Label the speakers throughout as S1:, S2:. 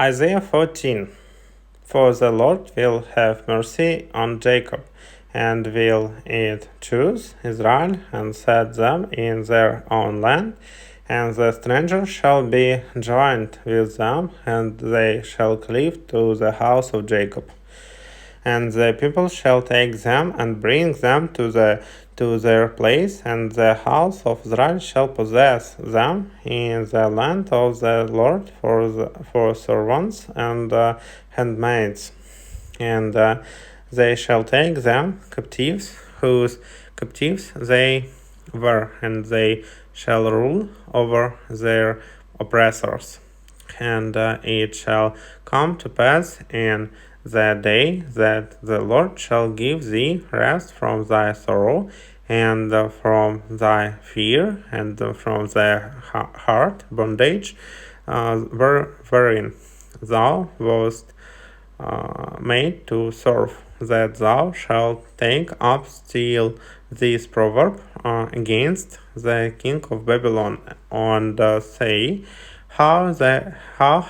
S1: Isaiah 14. For the Lord will have mercy on Jacob, and will it choose Israel, and set them in their own land. And the stranger shall be joined with them, and they shall cleave to the house of Jacob. And the people shall take them and bring them to their place, and the house of Israel shall possess them in the land of the Lord for servants and handmaids. And they shall take them captives, whose captives they were, and they shall rule over their oppressors. And it shall come to pass in the day that the Lord shall give thee rest from thy sorrow, and from thy fear, and from thy heart bondage, wherein thou wast made to serve, that thou shalt take up still this proverb against the king of Babylon, and say, how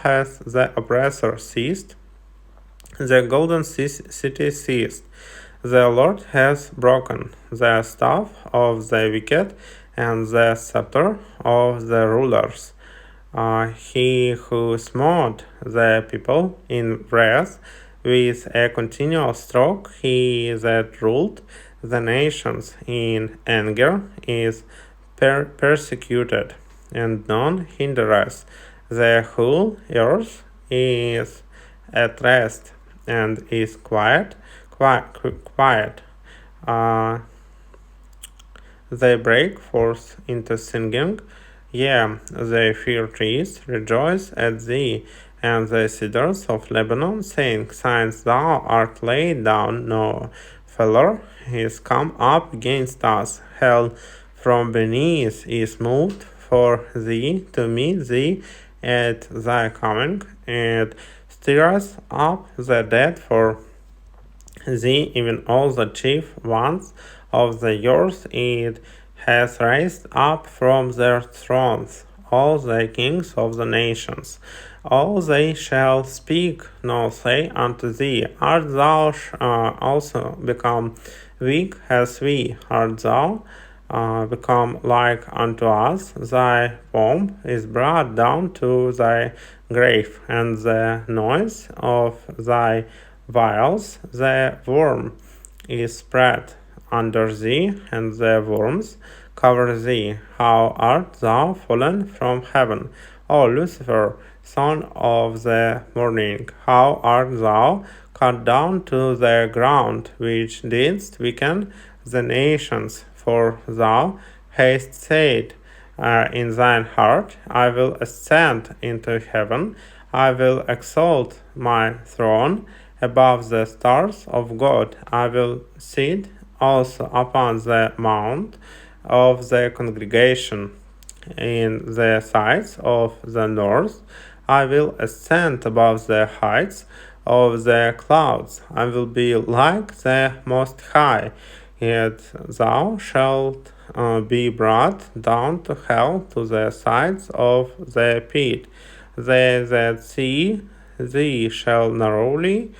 S1: has the oppressor ceased? The golden city ceased. The Lord has broken the staff of the wicked and the scepter of the rulers. He who smote the people in wrath with a continual stroke, he that ruled the nations in anger, is persecuted, and none hindereth. The whole earth is at rest, and is quiet. They break forth into singing. Yea, the fir trees rejoice at thee, and the cedars of Lebanon, saying, since thou art laid down, no feller is come up against us. Hell from beneath is moved for thee to meet thee at thy coming, and stirreth up the dead for thee, even all the chief ones of the earth it has raised up from their thrones, all the kings of the nations. All they shall speak, no say unto thee, art thou also become weak as we? Art thou become like unto us? Thy pomp is brought down to thy grave, and the noise of thy vials, the worm is spread under thee, and the worms cover thee. How art thou fallen from heaven, O Lucifer, son of the morning? How art thou cut down to the ground, which didst weaken the nations? For thou hast said in thine heart, I will ascend into heaven, I will exalt my throne above the stars of God. I will sit also upon the mount of the congregation in the sides of the north. I will ascend above the heights of the clouds. I will be like the Most High. Yet thou shalt be brought down to hell, to the sides of the pit. They that see thee shall narrowly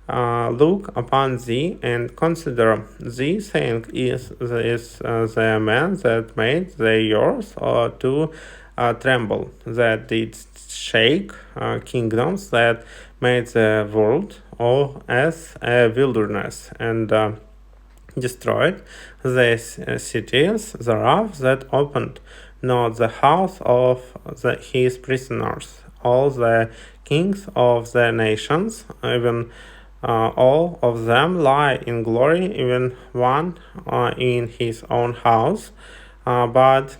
S1: look upon thee, and consider thee, saying, is this the man that made the earth to tremble, that did shake kingdoms, that made the world as a wilderness, and destroyed the cities thereof, that opened not the house of his prisoners. All the kings of the nations, even all of them, lie in glory, even one in his own house. But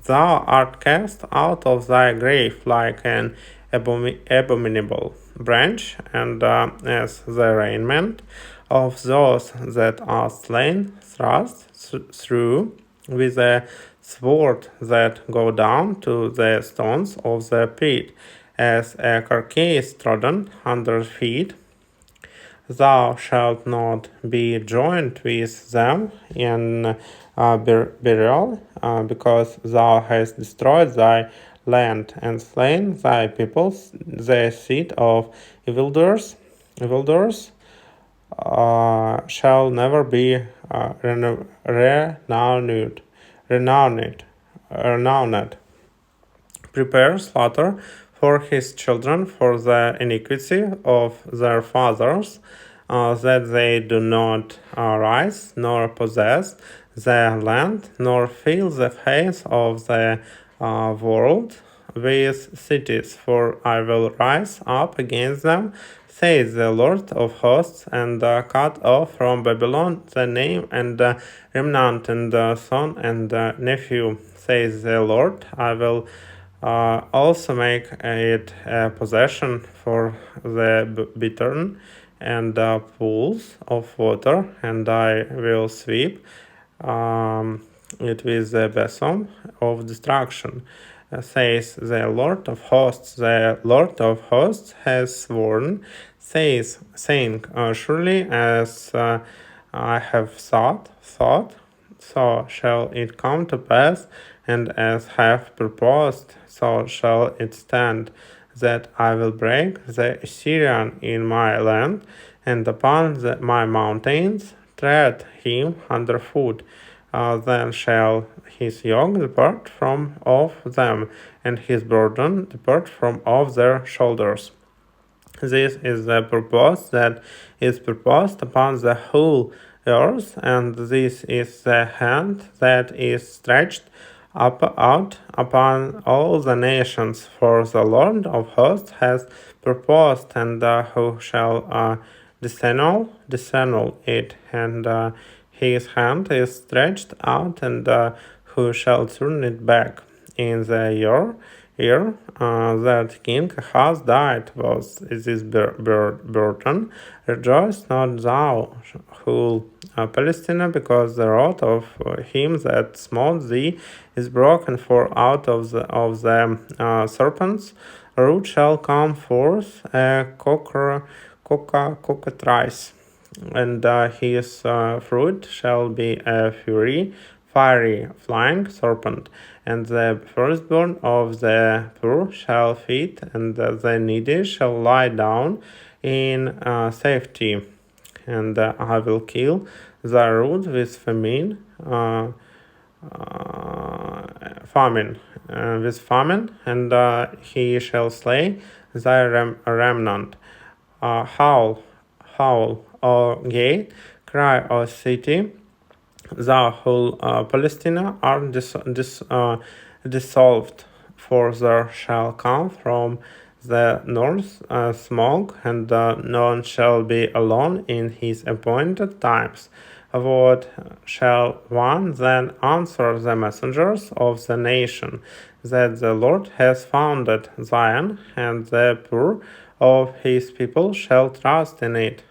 S1: thou art cast out of thy grave like an abominable branch, and as the raiment of those that are slain, thrust through with a sword, that go down to the stones of the pit, as a carcass trodden under feet. Thou shalt not be joined with them in burial, because thou hast destroyed thy land, and slain thy peoples, the seed of evildoers shall never be renowned. Prepare slaughter for his children for the iniquity of their fathers, that they do not rise, nor possess the land, nor fill the face of the world with cities. For I will rise up against them, says the Lord of hosts, and cut off from Babylon the name and remnant and son and nephew, says the Lord. I will also make it a possession for the bittern and pools of water, and I will sweep it with the besom of destruction, says the Lord of hosts. The Lord of hosts has sworn, saying, surely as I have thought, so shall it come to pass, and as have proposed, so shall it stand, that I will break the Assyrian in my land, and upon my mountains tread him underfoot. Then shall his yoke depart from off them, and his burden depart from off their shoulders. This is the purpose that is proposed upon the whole earth, and this is the hand that is stretched out upon all the nations. For the Lord of hosts has proposed, and who shall disannul it, and his hand is stretched out, and who shall turn it back? In the year that King Ahaz died was this burden. Rejoice not thou, whole Palestina, because the rod of him that smote thee is broken, for out of the serpent's root shall come forth a cockatrice, and his fruit shall be a fiery flying serpent, and the firstborn of the poor shall feed, and the needy shall lie down in safety. And I will kill the root with famine, and he shall slay thy remnant. Howl, O gate, cry, O city. The whole Palestina are dissolved, for there shall come from the north smoke, and none shall be alone in his appointed times. What shall one then answer the messengers of the nation, that the Lord has founded Zion, and the poor of his people shall trust in it?